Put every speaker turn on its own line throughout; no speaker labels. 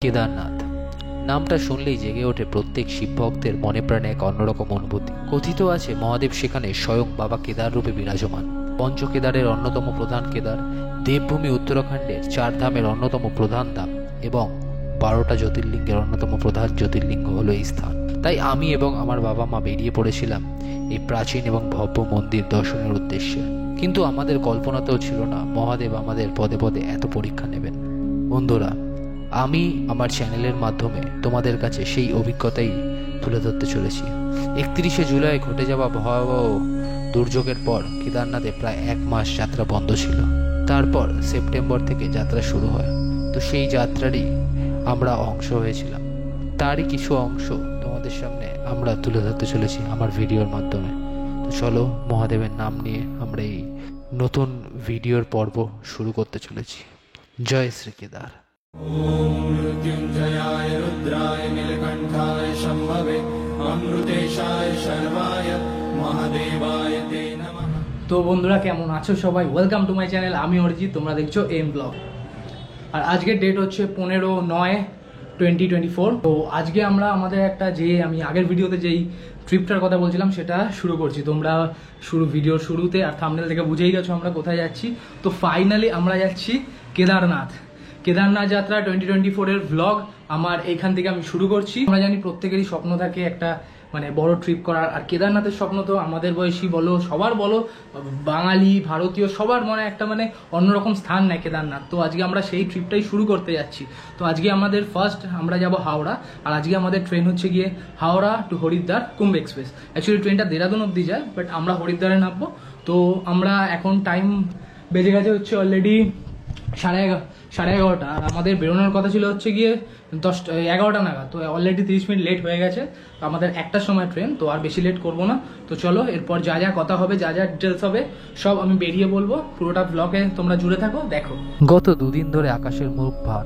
কেদারনাথ নামটা শুনলেই জেগে ওঠে প্রত্যেক শিব ভক্তের মনে প্রাণে এক অন্যরকম অনুভূতি। কথিত আছে মহাদেব সেখানে স্বয়ং বাবা কেদার রূপে বিরাজমান। পঞ্চ কেদারের অন্যতম প্রধান কেদার, দেবভূমি উত্তরাখণ্ডের 4 ধামের অন্যতম প্রধান ধাম এবং 12টা জ্যোতির্লিঙ্গের অন্যতম প্রধান জ্যোতির্লিঙ্গ হলো এই স্থান। তাই আমি এবং আমার বাবা মা বেরিয়ে পড়েছিলাম এই প্রাচীন এবং ভব্য মন্দির দর্শনের উদ্দেশ্যে। কিন্তু আমাদের কল্পনাতেও ছিল না মহাদেব আমাদের পদে পদে এত পরীক্ষা নেবেন। বন্ধুরা, আমি আমার চ্যানেলের মাধ্যমে তোমাদের কাছে সেই অভিজ্ঞতাই তুলে ধরতে চলেছি। 31শে জুলাই ঘটে যাওয়া ভয়াবহ দুর্যোগের পর কেদারনাথে প্রায় 1 মাস যাত্রা বন্ধ ছিল। তারপর সেপ্টেম্বর থেকে যাত্রা শুরু হয়। তো সেই যাত্রারই আমরা অংশ হয়েছিলাম। তারই কিছু অংশ তোমাদের সামনে আমরা তুলে ধরতে চলেছি আমার ভিডিওর মাধ্যমে। তো চলো, মহাদেবের নাম নিয়ে আমরা এই নতুন ভিডিওর পর্ব শুরু করতে চলেছি। জয় শ্রী কেদার।
ओम मृत्युंजयाय रुद्राय नीलकंठाय शंभवे अमृतेशाय शर्वाय महादेवाय ते नमः।
তো বন্ধুরা, কেমন আছো সবাই? Welcome to my channel. আমি অরিজিৎ, তোমরা দেখছো এম ব্লগ। আর আজকের ডেট হচ্ছে 15/9/2024। তো আজকে আমরা আমাদের একটা, যে আমি আগের ভিডিওতে যেই ট্রিপটার কথা বলছিলাম সেটা শুরু করছি। তোমরা ভিডিওর শুরুতে আর থাম্বনেল থেকে বুঝেই গেছো আমরা কোথায় যাচ্ছি। তো ফাইনালি আমরা যাচ্ছি কেদারনাথ যাত্রা 2024-এর ভ্লগ আমার এইখান থেকে আমি শুরু করছি। আমরা জানি প্রত্যেকেরই স্বপ্ন থাকে একটা বড় ট্রিপ করার। আর কেদারনাথের স্বপ্ন তো আমাদের বয়সী বলো, সবার বলো, বাঙালি ভারতীয় সবার মনে একটা অন্যরকম স্থান নেয় কেদারনাথ। তো আজকে আমরা সেই ট্রিপটাই শুরু করতে যাচ্ছি। তো আজকে আমাদের ফার্স্ট আমরা যাব হাওড়া। আর আজকে আমাদের ট্রেন হচ্ছে গিয়ে হাওড়া টু হরিদ্বার কুম্ভ এক্সপ্রেস। অ্যাকচুয়ালি ট্রেনটা দেরাদুন অব্দি যায়, বাট আমরা হরিদ্বারে নামবো। তো আমরা এখন টাইম বেজে গেছে হচ্ছে অলরেডি 11:30। আর আমাদের বেরোনোর কথা ছিল হচ্ছে গিয়ে 11টা নাগাদ। তো অলরেডি 30 মিনিট লেট হয়ে গেছে। তো আমাদের 1টার সময় ট্রেন, তো আর বেশি লেট করবো না। তো চলো, এরপর যা যা কথা হবে, যা যা ডিটেলস হবে সব আমি বেরিয়ে বলবো। পুরোটা ব্লগে তোমরা জুড়ে থাকো, দেখো।
গত 2 দিন ধরে আকাশের মুখ ভার,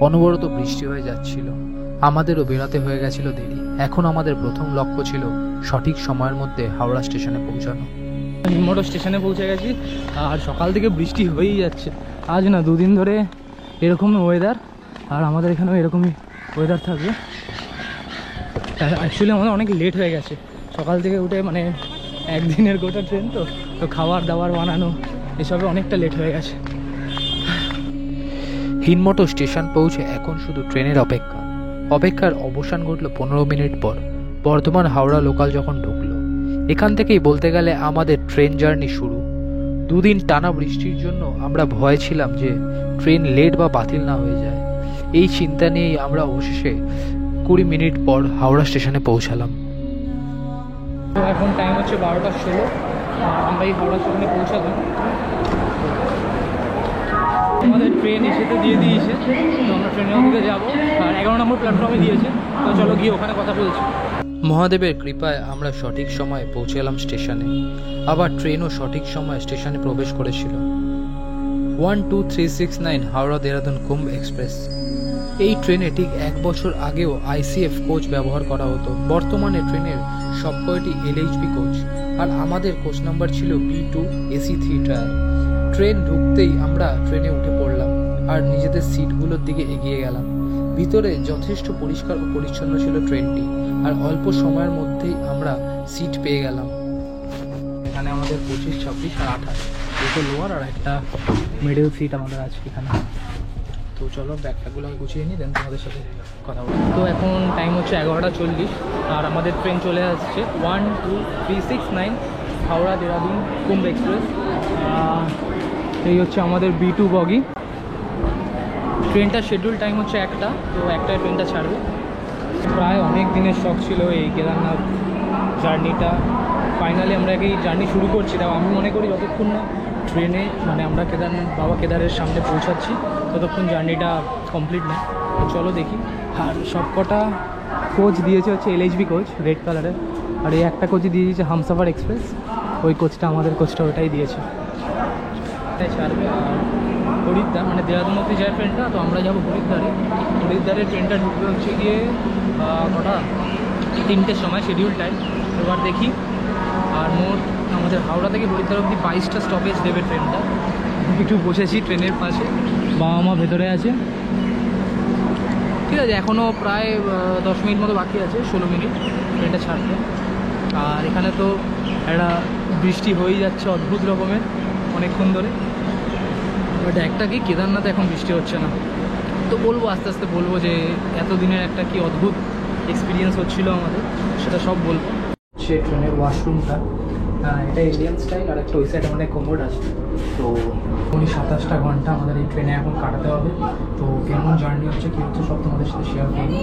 অনবরত বৃষ্টি হয়ে যাচ্ছিল। আমাদেরও বেরোতে হয়ে গেছিল দেরি। এখন আমাদের প্রথম লক্ষ্য ছিল সঠিক সময়ের মধ্যে হাওড়া স্টেশনে পৌঁছানো।
হিমমটো স্টেশনে পৌঁছে গেছি। আর সকাল থেকে বৃষ্টি হয়েই যাচ্ছে। আজ না 2 দিন ধরে এরকমই ওয়েদার। আর আমাদের এখানেও এরকমই ওয়েদার থাকবে। অ্যাকচুয়ালি আমাদের অনেক লেট হয়ে গেছে সকাল থেকে উঠে, একদিনের গোটা ট্রেন। তো খাবার দাবার বানানো এসবে অনেকটা লেট হয়ে গেছে।
হিমমটো স্টেশন পৌঁছে এখন শুধু ট্রেনের অপেক্ষার অবসান ঘটল 15 মিনিট পর বর্ধমান হাওড়া লোকাল যখন ঢুকলো। এখান থেকেই বলতে গেলে আমাদের ট্রেন জার্নি শুরু। 2 দিন টানা বৃষ্টির জন্য আমরা ভয় ছিলাম যে ট্রেন লেট বা বাতিল না হয়ে যায়। এই চিন্তা নিয়েই আমরা অবশেষে 20 মিনিট পর হাওড়া স্টেশনে পৌঁছালাম।
এখন টাইম হচ্ছে 12:16। আমরা এই হাওড়া স্টেশনে পৌঁছালাম। আমাদের ট্রেন এসে তো দিয়ে দিয়েছে। তো আমরা ট্রেনের দিকে যাবো। আর 11 নম্বর প্ল্যাটফর্মে দিয়েছে। তো চলো গিয়ে ওখানে কথা বলছি।
মহাদেবের কৃপায় আমরা সঠিক সময়ে পৌঁছালাম স্টেশনে। আবার ট্রেনও সঠিক সময়ে স্টেশনে প্রবেশ করেছিল। 12369 হাওড়া দেরাদুন কুম্ভ এক্সপ্রেস। এই ট্রেনে ঠিক 1 বছর আগেও ICF কোচ ব্যবহার করা হতো। বর্তমানে ট্রেনের সবকয়টি LHB কোচ। আর আমাদের কোচ নাম্বার ছিল B2 AC3 টায়ার। ট্রেন ঢুকতেই আমরা ট্রেনে উঠে পড়লাম আর নিজেদের সিটগুলোর দিকে এগিয়ে গেলাম। ভিতরে যথেষ্ট পরিষ্কার ও পরিচ্ছন্ন ছিল ট্রেনটি। আর অল্প সময়ের মধ্যেই আমরা সিট পেয়ে গেলাম।
এখানে আমাদের 25, 26 আর 28 দুটো লোয়ার আর একটা মিডল সিট আমাদের আছে এখানে। তো চলো ব্যাগটাগুলো আমি গুছিয়ে নিই, দেন তোমাদের সাথে কথা বলি। তো এখন টাইম হচ্ছে 11:40। আর আমাদের ট্রেন চলে আসছে 12369 হাওড়া দেরাদুন কুম্ভ এক্সপ্রেস। এই হচ্ছে আমাদের B2 বগি। ট্রেনটার শিডিউল টাইম হচ্ছে 1টা। তো 1টায় ট্রেনটা ছাড়বে। প্রায় অনেক দিনের শখ ছিল এই কেদারনাথ জার্নিটা। ফাইনালি আমরা এই জার্নি শুরু করছি। তাও আমি মনে করি যতক্ষণ না ট্রেনে আমরা বাবা কেদারের সামনে পৌঁছাচ্ছি ততক্ষণ জার্নিটা কমপ্লিট না। তো চলো দেখি। আর সবকটা কোচ দিয়েছে হচ্ছে LHB কোচ, রেড কালারের। আর এই একটা কোচই দিয়ে দিয়েছে হামসাফার এক্সপ্রেস। ওই কোচটা আমাদের কোচটা ওটাই দিয়েছে। তাই ছাড়বে। আর হরিদ্বার দেরাদুন অব্দি যায় ট্রেনটা। তো আমরা যাবো হরিদ্বারের ট্রেনটা ঢুকবে হচ্ছে গিয়ে কটা 3টের সময় শিডিউল টাইম। এবার দেখি। আর মোট আমাদের হাওড়া থেকে হরিদ্বার অব্দি 22টা স্টপেজ দেবে ট্রেনটা। একটু বসেছি ট্রেনের পাশে, বাবা মা ভেতরে আছে। ঠিক আছে, এখনও প্রায় 10 মিনিট মতো বাকি আছে, 16 মিনিট ট্রেনটা ছাড়তে। আর এখানে তো একটা বৃষ্টি হয়েই যাচ্ছে অদ্ভুত রকমের অনেকক্ষণ ধরে। বাট একটা কি, কেদারনাথে এখন বৃষ্টি হচ্ছে না। তো বলবো আস্তে আস্তে বলবো যে এতদিনের একটা কি অদ্ভুত এক্সপিরিয়েন্স হচ্ছিলো আমাদের, সেটা সব বলবো। সে ট্রেনের ওয়াশরুমটা, এটা ইন্ডিয়ান স্টাইল, আর একটা ওই সাইডে অনেক কমোড আছে। তো উনি 27টা ঘন্টা আমাদের এই ট্রেনে এখন কাটাতে হবে। তো কেমন জার্নি হচ্ছে কী হচ্ছে সব তোমাদের সাথে শেয়ার করবো।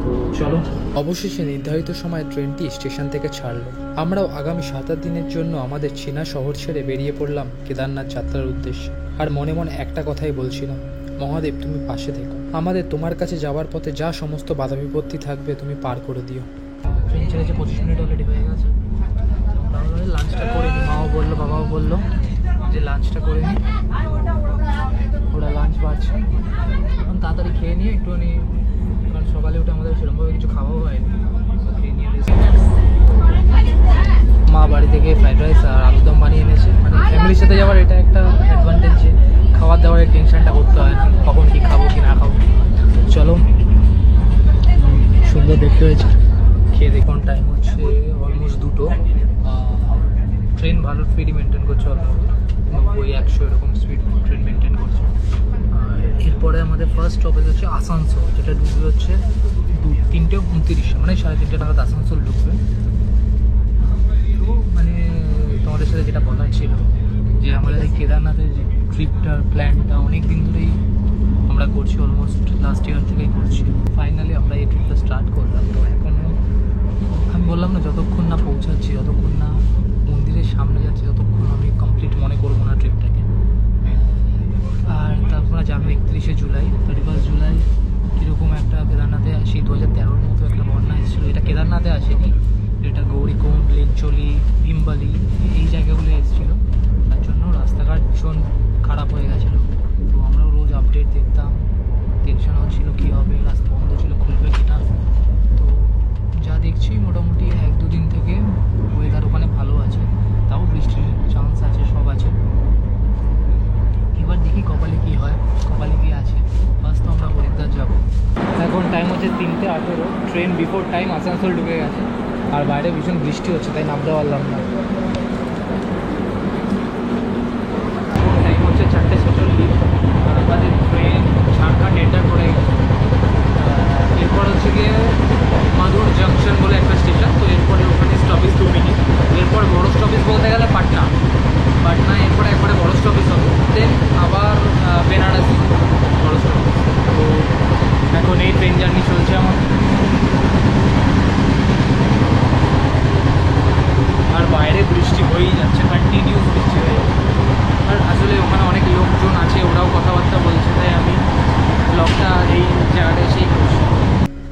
তো চলো।
অবশেষে নির্ধারিত সময়ে ট্রেনটি স্টেশন থেকে ছাড়লো। আমরাও আগামী 7 দিনের জন্য আমাদের চেনা শহর ছেড়ে বেরিয়ে পড়লাম কেদারনাথ যাত্রার উদ্দেশ্যে। আর মনে মনে একটা কথাই বলছিলাম, মহাদেব তুমি পাশে থেকো, আমাদের তোমার কাছে যাওয়ার পথে যা সমস্ত বাধা বিপত্তি থাকবে তুমি পার করে দিও।
ট্রেন ছেড়েছে 25 মিনিট অলরেডি হয়ে গেছে। তাহলে লাঞ্চটা করে নিই, মাও বললো বাবাও বললো যে লাঞ্চটা করে নিই। ওরা লাঞ্চ বাড়ছে, এখন তাড়াতাড়ি খেয়ে নিয়ে একটুখানি, কারণ সকালে উঠে আমাদের সেরকমভাবে কিছু খাওয়াও হয়নি, খেয়ে নিয়ে মা বাড়ি থেকে ফ্রাইড রাইস আর আলুদম বানিয়ে এনেছে। মানে ফ্যামিলির সাথে যাওয়ার এটা একটা অ্যাডভান্টেজ যে খাবার দাবারের টেনশনটা করতে হয় না, কখন কী খাবো কি না খাবো। চলো, সুন্দর দেখতে হয়েছে, খেয়ে দেখুন। টাইম হচ্ছে অলমোস্ট 2টো। ট্রেন ভালো স্পিডই মেনটেন করছে, অলমোস্ট 90-100 এরকম স্পিড ট্রেন মেনটেন করছে। এরপরে আমাদের ফার্স্ট স্টপেজ হচ্ছে আসানসোল, যেটা ঢুকবে হচ্ছে 3:29, মানে 3:30 নাগাদ আসানসোল ঢুকবে। তো মানে তোমাদের সাথে যেটা বলার ছিল যে আমাদের এই কেদারনাথের যে ট্রিপটার প্ল্যানটা অনেক দিন ধরেই আমরা করছি, অলমোস্ট লাস্ট ইয়ার থেকেই করছি। ফাইনালি আমরা এই ট্রিপটা স্টার্ট করলাম। তো এখনও আমি বললাম না, যতক্ষণ না পৌঁছাচ্ছি, যতক্ষণ না মন্দিরের সামনে যাচ্ছি, ততক্ষণ আমি কমপ্লিট মনে করবো না ট্রিপটাকে। আর তারপরে জানো 31শে জুলাই, 31 জুলাই কীরকম একটা কেদারনাথে, সেই 2013-র মতো একটা বন্যা এসেছিলো। এটা কেদারনাথে আসেনি, এটা গৌরীকুণ্ড, লিঞ্চলি, ভীমবালি এই জায়গাগুলো এসেছিলো। তার জন্য রাস্তাঘাট ভীষণ খারাপ হয়ে গেছিলো। তো আমরাও রোজ আপডেট দেখতাম, টেনশন হচ্ছিলো কী হবে, রাস্তা বন্ধ ছিল, খুলবে কি না। তো যা দেখছি মোটামুটি 1-2 দিন থেকে ওয়েদার ওখানে ভালো আছে, তাও বৃষ্টির চান্স আছে, সব আছে। এবার দেখি কপালে কী হয়, কপালে কী আছে। ফার্স্ট তো আমরা হরিদ্বার যাবো। এখন টাইম হচ্ছে 3:18, ট্রেন বিফোর টাইম আসানসোল ঢুকে গেছে। আর বাইরে ভীষণ বৃষ্টি হচ্ছে, তাই নামতে পারলাম না। টাইম হচ্ছে 4:46, আর আমাদের ট্রেন ঝাড়খণ্ড এন্টার করে গেছে। এরপর হচ্ছে গিয়ে মাদুর জাংশন বলে একটা স্টেশন, তো এরপরে ওখানে স্টপেজ 2 মিনিট। এরপর বড় স্টপেজ বলতে গেলে পাটনা, এরপরে একবারে বড় স্টপেজ হবে। দেন আবার বেনারসি বড় স্টপেজ। তো এখন এই ট্রেন জার্নি চলছে আমার। আর বাইরে বৃষ্টি হয়েই যাচ্ছে, কন্টিনিউস বৃষ্টি হয়ে যাচ্ছে। আর আসলে ওখানে অনেক লোকজন আছে, ওরাও কথাবার্তা বলছে, তাই আমি ব্লগটা এই জায়গাটা এসেই করছি।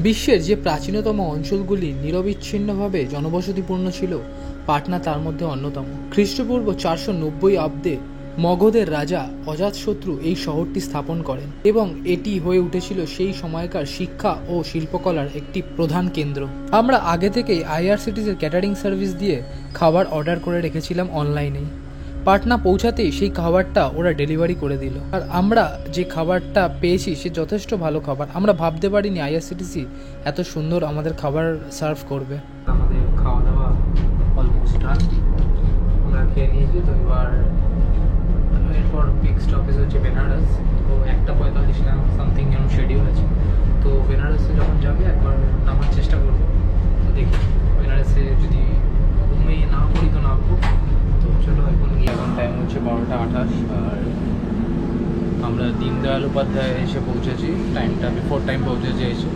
বিশ্বের যে প্রাচীনতম অঞ্চলগুলি নিরবিচ্ছিন্নভাবে জনবসতিপূর্ণ ছিল, পাটনা তার মধ্যে অন্যতম। খ্রিস্টপূর্ব 490 অব্দে মগধের রাজা অজাতশত্রু এই শহরটি স্থাপন করেন এবং এটি হয়ে উঠেছিল সেই সময়কার শিক্ষা ও শিল্পকলার একটি প্রধান কেন্দ্র। আমরা আগে থেকেই আইআরসিটিসির ক্যাটারিং সার্ভিস দিয়ে খাবার অর্ডার করে রেখেছিলাম অনলাইনেই। পাটনা পৌঁছাতেই সেই খাবারটা ওরা ডেলিভারি করে দিল। আর আমরা যে খাবারটা পেয়েছি সে যথেষ্ট ভালো খাবার। আমরা ভাবতে পারিনি আইআরসিটিসি এত সুন্দর আমাদের খাবার সার্ভ করবে।
আমাদের খাওয়া দাওয়া অলমোস্ট ডান, আমরা খেয়ে নিয়েছি। তো এরপর নেক্সট স্টপেজ হচ্ছে বেনারস। তো 1:45 না সামথিং যেন শিডিউল আছে। তো বেনারসে যখন যাবে একবার নামার চেষ্টা করবো। তো দেখি বেনারসে যদি ঘুমিয়ে না করি তো নামবো। তো চলো এখন টাইম হচ্ছে 12:28, আর আমরা দীনদয়াল উপাধ্যায় এসে পৌঁছেছি। টাইমটা বিফোর টাইম পৌঁছেছে এসে।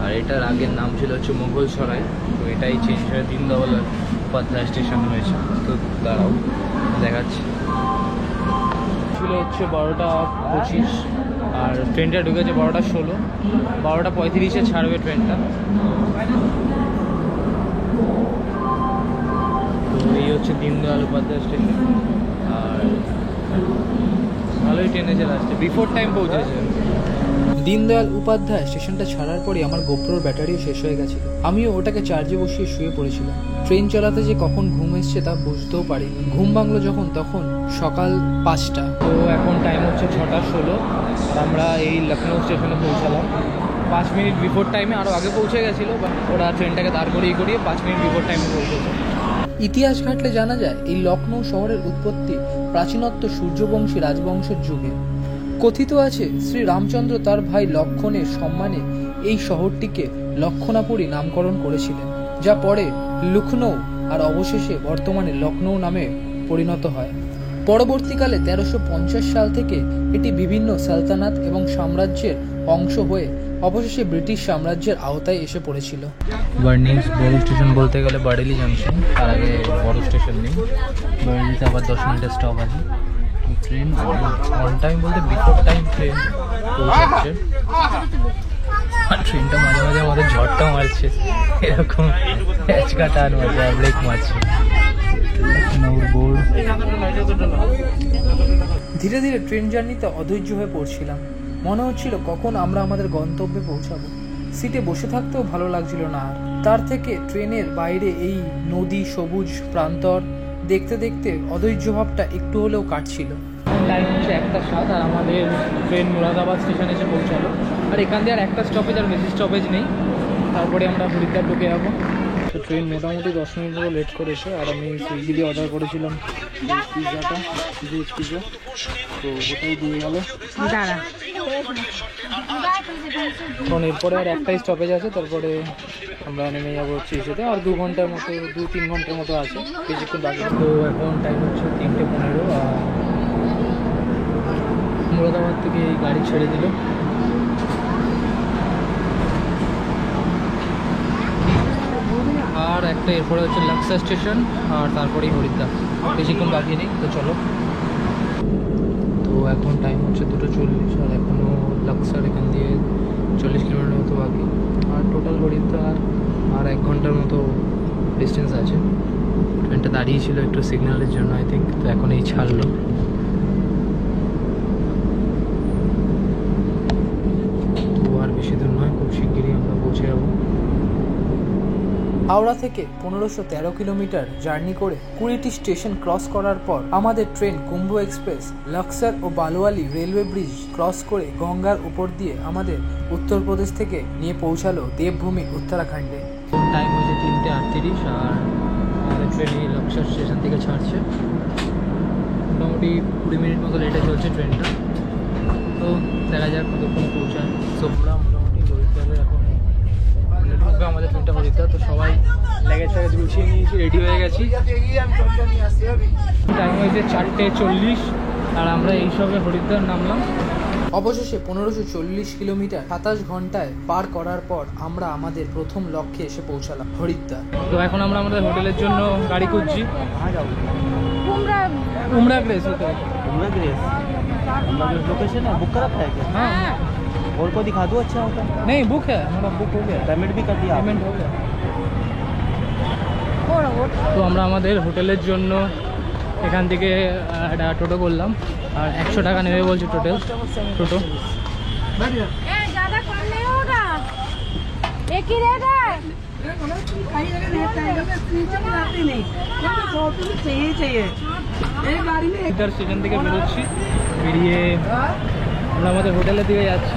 আর এটার আগের নাম ছিল হচ্ছে মোগল সরাই, তো এটাই চেঞ্জ হয়ে দীনদয়াল উপাধ্যায় স্টেশন হয়েছে। তো দাঁড়াও দেখাচ্ছি। ছিল হচ্ছে 12:25, আর ট্রেনটা ঢুকেছে 12:16। 12:35-এ ছাড়বে ট্রেনটা। তো এই হচ্ছে দীনদয়াল উপাধ্যায় স্টেশন। আর ভালোই ট্রেন এসে লাস্টে বিফোর টাইম পৌঁছেছে।
দীনদয়াল উপাধ্যায় স্টেশনটা ছাড়ার পরই আমার গোপ্রোর ব্যাটারিও শেষ হয়ে গেছিল। আমিও ওটাকে চার্জে বসিয়ে শুয়ে পড়েছিলাম। ট্রেন চালাতে যে কখন ঘুম এসছে তা বুঝতেও পারিনি। ঘুম ভাঙলো যখন তখন সকাল 5টা।
তো এখন টাইম হচ্ছে 6:16, আর আমরা এই লখনৌ স্টেশনে পৌঁছালাম। 5 মিনিট বিফোর টাইমে, আরও আগে পৌঁছে গেছিলো, বা ওরা ট্রেনটাকে দাঁড় করিয়ে 5 মিনিট বিফোর টাইমে পৌঁছেছে। ইতিহাস ঘাঁটলে জানা যায় এই লখনৌ শহরের উৎপত্তি প্রাচীনত্ব সূর্যবংশী রাজবংশের যুগে। কথিত আছে শ্রী রামচন্দ্র তার ভাই লক্ষণের সম্মানে এই শহরটিকে লক্ষণাপুরী নামকরণ করেছিলেন, যা পরে লখনৌ আর অবশেষে বর্তমানে লখনৌ নামে পরিণত হয়। পরবর্তীকালে 1350 সাল থেকে এটি বিভিন্ন সালতানাত এবং সাম্রাজ্যের অংশ হয়ে অবশেষে ব্রিটিশ সাম্রাজ্যের আওতায় এসে পড়েছিল। বার্নিংস বড় স্টেশন বলতে গেলে বারেলি জাংশন, তার আগে বড় স্টেশন নেই। বারেলিতে আবার 10 মিনিটের স্টপ আছে। ট্রেন অন টাইম বলতে বিফোর টাইম ট্রেন পৌঁছাচ্ছে। আর ট্রেনটা মাঝে মাঝে আমাদের ঝড়টা মারছে, এরকম হ্যাচকা টান মারছে, ব্রেক মারছে। ধীরে ধীরে ট্রেন জার্নিতে অধৈর্য হয়ে পড়ছিলাম। মনে হচ্ছিল কখন আমরা আমাদের গন্তব্যে পৌঁছাবো। সিটে বসে থাকতেও ভালো লাগছিল না আর। তার থেকে ট্রেনের বাইরে এই নদী, সবুজ প্রান্তর দেখতে দেখতে অধৈর্য ভাবটা একটু হলেও কাটছিল। টাইম হচ্ছে 1:07 আর আমাদের ট্রেন মুরাদাবাদ স্টেশনে এসে পৌঁছালো। আর এখান দিয়ে আর একটা স্টপেজ, আর বেশি স্টপেজ নেই, তারপরে আমরা হরিদ্বার ঢুকে যাবো। তো ট্রেন মোটামুটি 10 মিনিট মতো লেট করেছে। আর আমি সুইগি দিয়ে অর্ডার করেছিলাম পিৎজাটা, ভেজ পিৎজা, তো ওটাই দিয়ে গেল। কারণ এরপরে আর একটাই স্টপেজ আছে, তারপরে আমরা নেমে যাবো হচ্ছে ইসেতে। আর 2-3 ঘন্টার মতো আছে, বেশিক্ষণ বাকি। তো এখন টাইম হচ্ছে 3:15। আর মুরাদাবাদ থেকে এই গাড়ি ছেড়ে দিল। আর একটা এরপরে হচ্ছে লাক্সা স্টেশন, আর তারপরেই হরিদ্বার। বেশিক্ষণ বাকি নেই, তো চলো। তো এখন টাইম হচ্ছে 2:40, আর এখনও লাক্সার এখান দিয়ে 40 কিলোমিটার মতো বাকি। আর টোটাল হরিদ্বার আর 1 ঘন্টার মতো ডিস্টেন্স আছে। ট্রেনটা দাঁড়িয়েছিল একটু সিগন্যালের জন্য আই থিঙ্ক, তো এখন এই ছাড়লো। তো আর বেশি দূর নয়, খুব শিগগিরই আমরা পৌঁছে যাবো। হাওড়া থেকে 1513 কিলোমিটার জার্নি করে 20টি স্টেশন ক্রস করার পর আমাদের ট্রেন কুম্ভ এক্সপ্রেস লাক্সার ও বালুয়ালি রেলওয়ে ব্রিজ ক্রস করে গঙ্গার উপর দিয়ে আমাদের উত্তরপ্রদেশ থেকে নিয়ে পৌঁছালো দেবভূমি উত্তরাখণ্ডে। টাইম হচ্ছে 3:38 আর আমাদের ট্রেন এই লাক্সার স্টেশন থেকে ছাড়ছে। মোটামুটি 20 মিনিট মতো লেটে চলছে ট্রেনটা। তো দেখা যাক কতক্ষণ পৌঁছায়। সো আমরা মোটামুটি হরিদ্বারে এখন ঢুকবে আমাদের ট্রেনটা হরিদ্বার। তো সবাই লেগেজ ট্যাগেজ গুছিয়ে নিয়েছি, রেডি হয়ে গেছি। টাইম হয়েছে 4:40 আর আমরা এইসবে হরিদ্বার নামলাম। অবশেষে 1540 কিলোমিটার 27 ঘন্টায় পার করার পর আমরা আমাদের প্রথম লক্ষ্যে এসে পৌঁছালাম, হরিদ্বার। তো এখন আমরা আমাদের হোটেলের জন্য গাড়ি খুঁজছি। उमरा ग्रेस होता है।
उमरा ग्रेस लोकेशन है, बुक करा था क्या?
हाँ
और को दिखा दो अच्छा होता।
नहीं बुक है, हमारा बुक हो गया,
पेमेंट भी कर दिया,
पेमेंट हो गया। তো আমরা আমাদের হোটেলের জন্য এখান থেকে একটা টোটো করলাম, আর 100 টাকা নেবে বলছে টোটো।
ज़्यादा कम नहीं होगा, एक ही रेट है।
ইন্টার স্টেশন থেকে বেরোচ্ছি, বেরিয়ে আমরা আমাদের হোটেলের দিকে যাচ্ছি।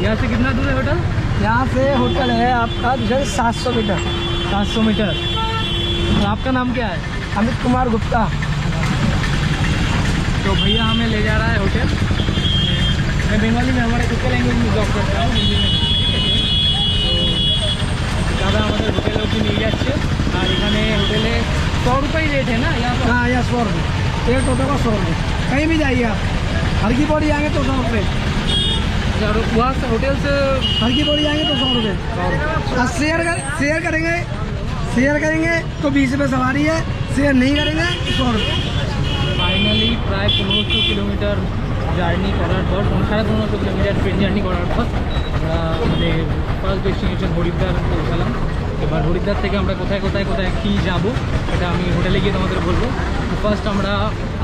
यहाँ से कितना दूर है होटल?
यहाँ से होटल है आपका 700 मीटर।
700 मीटर। और आपका नाम क्या है?
अमित कुमार गुप्ता।
तो भैया हमें ले जा रहा है होटल। मैं बंगाली में, हमारे खुद के लैंग्वेज में जॉब करता हूँ, हिंदी में। तो दादा हमारे होटेल অবধি নিয়ে যাচ্ছে। আর এখানে হোটেলে 100 रुपये रेट है ना यहाँ पर?
हाँ यहाँ 100 रुपये, एक टोटो का 100 रुपये। कहीं भी जाइए आप, हर की पौड़ी आएंगे तो 100 रुपये,
और वहाँ से होटल से
हर की पौड़ी आएंगे तो 100 रुपये। और शेयर करेंगे तो 20 रुपये सवारी है, शेयर नहीं करेंगे तो 100 रुपये।
ফাইনালি প্রায় 1500 কিলোমিটার জার্নি করার পর, 1550 কিলোমিটার ট্রেন জার্নি করার পর আমরা আমাদের ফার্স্ট ডেস্টিনেশন হরিদ্বার পৌঁছালাম। এবার হরিদ্বার থেকে আমরা কোথায় কী যাবো এটা আমি হোটেলে গিয়ে তোমাদের বলবো। ফার্স্ট আমরা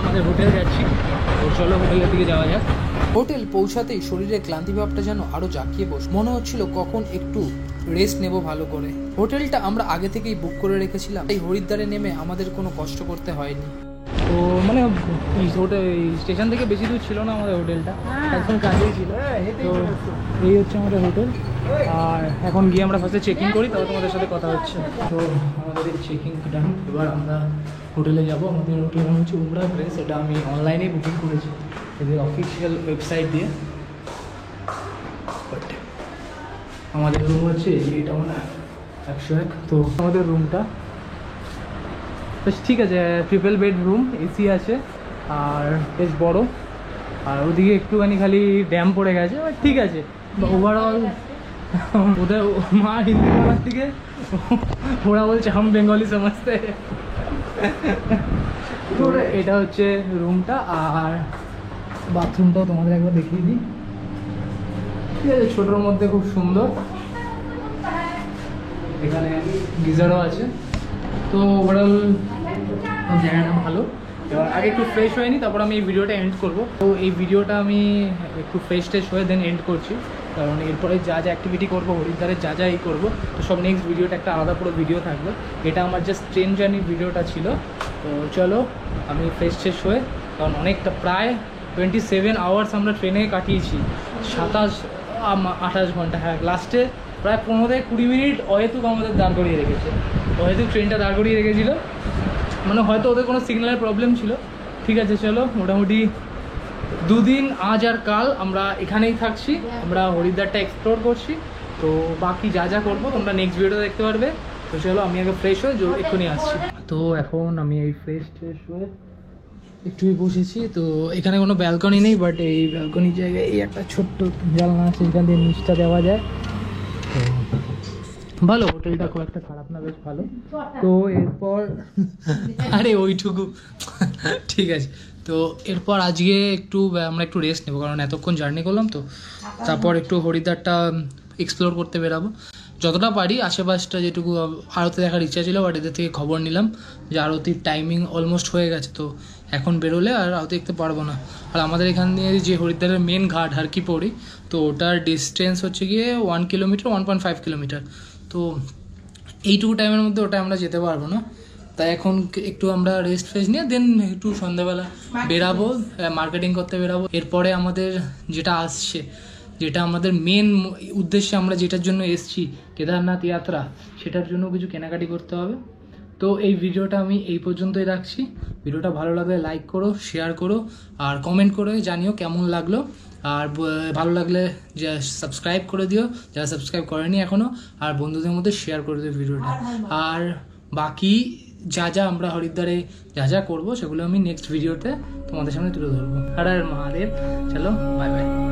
আমাদের হোটেল যাচ্ছি, তো চলো হোটেলের দিকে যাওয়া যাক। হোটেল পৌঁছাতেই শরীরের ক্লান্তি ভাবটা যেন আরও জাঁকিয়ে বস, মনে হচ্ছিল কখন একটু রেস্ট নেব ভালো করে। হোটেলটা আমরা আগে থেকেই বুক করে রেখেছিলাম, এই হরিদ্বারে নেমে আমাদের কোনো কষ্ট করতে হয়নি। তো মানে হোটেল স্টেশন থেকে বেশি দূর ছিল না আমাদের হোটেলটা, একদম কাছেই ছিল। তো এই হচ্ছে আমাদের হোটেল। আর এখন গিয়ে আমরা ফার্স্টে চেক ইন করি, তারপর তোমাদের সাথে কথা হচ্ছে। তো আমাদের চেক ইন ডান, এবার আমরা হোটেলে যাবো। আমাদের হোটেল নাম হচ্ছে উমরা প্লেস, এটা আমি অনলাইনেই বুকিং করেছি এদের অফিসিয়াল ওয়েবসাইট দিয়ে। বাট আমাদের রুম হচ্ছে এটা মানে 101। তো আমাদের রুমটা বেশ ঠিক আছে, ট্রিপল বেড রুম, এসি আছে আর বেশ বড়। আর ওদিকে একটুখানি খালি ড্যাম পড়ে গেছে, বাট ঠিক আছে। ওভারঅল ওদের মা হিন্দি বলার থেকে ওরা বলছে হাম বেঙ্গলি সমস্তে। তো এটা হচ্ছে রুমটা, আর বাথরুমটাও তোমাদের একবার দেখিয়ে দিই। ঠিক আছে, ছোটোর মধ্যে খুব সুন্দর, এখানে গিজারও আছে। তো ওভারঅল জায়গাটা ভালো। এবার আগে একটু ফ্রেশ হয়ে নিই, তারপর আমি এই ভিডিওটা এন্ড করবো। তো এই ভিডিওটা আমি একটু ফ্রেশ ট্রেশ হয়ে দেন এন্ড করছি, কারণ এরপরে যা যা অ্যাক্টিভিটি করবো হরিদ্বারে যা যা এই করবো, তো সব নেক্সট ভিডিওটা একটা আলাদা পুরো ভিডিও থাকবে। এটা আমার জাস্ট ট্রেন জার্নির ভিডিওটা ছিল। তো চলো আমি ফ্রেশ ট্রেশ হয়ে, কারণ অনেকটা প্রায় 27 আওয়ার্স আমরা ট্রেনে কাটিয়েছি, 27-28 ঘন্টা। হ্যাঁ, লাস্টে প্রায় 15-20 মিনিট অহেতুক আমাদের দাঁড় করিয়ে রেখেছে, অহেতুক ট্রেনটা দাঁড় করিয়ে রেখেছিলো, মানে হয়তো ওদের কোনো সিগন্যালের প্রবলেম ছিল। ঠিক আছে, চলো মোটামুটি 2 দিন আজ আর কাল আমরা এখানেই থাকছি, আমরা হরিদ্বারটা এক্সপ্লোর করছি। তো বাকি যা যা করবো তোমরা নেক্সট ভিডিওটা দেখতে পারবে। তো চলো আমি আগে ফ্রেশ হয়ে এক্ষুনি আসছি। তো এখন আমি এই ফ্রেশ হয়ে একটুই বসেছি। তো এখানে কোনো ব্যালকনি নেই, বাট এই ব্যালকনির জায়গায় এই একটা ছোট্ট জানলা আছে, এখান দিয়ে নিচটা দেওয়া যায়। তো ভালো, হোটেলটা খুব একটা খারাপ না, বেশ ভালো। তো এরপর আরে ওইটুকু ঠিক আছে। তো এরপর আজকে আমরা একটু রেস্ট নেবো, কারণ এতক্ষণ জার্নি করলাম। তো তারপর একটু হরিদ্বারটা এক্সপ্লোর করতে বেরাবো যতটা পারি, আশেপাশটা যেটুকু। আরতি দেখার ইচ্ছা ছিল, বাট এদের থেকে খবর নিলাম যে আরতির টাইমিং অলমোস্ট হয়ে গেছে, তো এখন বেরোলে আর আরতি দেখতে পারবো না। আর আমাদের এখান দিয়ে যে হরিদ্বারের মেন ঘাট হারকি পৌড়ি, তো ওটার ডিস্টেন্স হচ্ছে গিয়ে 1 কিলোমিটার 1.5 কিলোমিটার। তো এইটুকু টাইমের মধ্যে ওটা আমরা যেতে পারবো না, তাই এখন একটু আমরা রেস্ট ফ্রেশ নিয়ে দেন একটু সন্ধ্যাবেলা বেরাবো, মার্কেটিং করতে বেরাবো। এরপরে আমাদের যেটা আসছে, যেটা আমাদের মেন উদ্দেশ্যে আমরা যেটার জন্য এসছি, কেদারনাথ যাত্রা, সেটার জন্য কিছু কেনাকাটি করতে হবে। তো এই ভিডিওটা আমি এই পর্যন্তই রাখছি। ভিডিওটা ভালো লাগলে লাইক করো, শেয়ার করো, আর কমেন্ট করে জানিও কেমন লাগলো। আর ভালো লাগলে সাবস্ক্রাইব করে দিও যারা সাবস্ক্রাইব করেনি এখনও, আর বন্ধুদের মধ্যে শেয়ার করে দিও ভিডিওটা। আর বাকি যা যা আমরা হরিদ্বারে যা যা করবো সেগুলো আমি নেক্সট ভিডিওতে তোমাদের সামনে তুলে ধরবো। হর হর মহাদেব, চলো বাই বাই।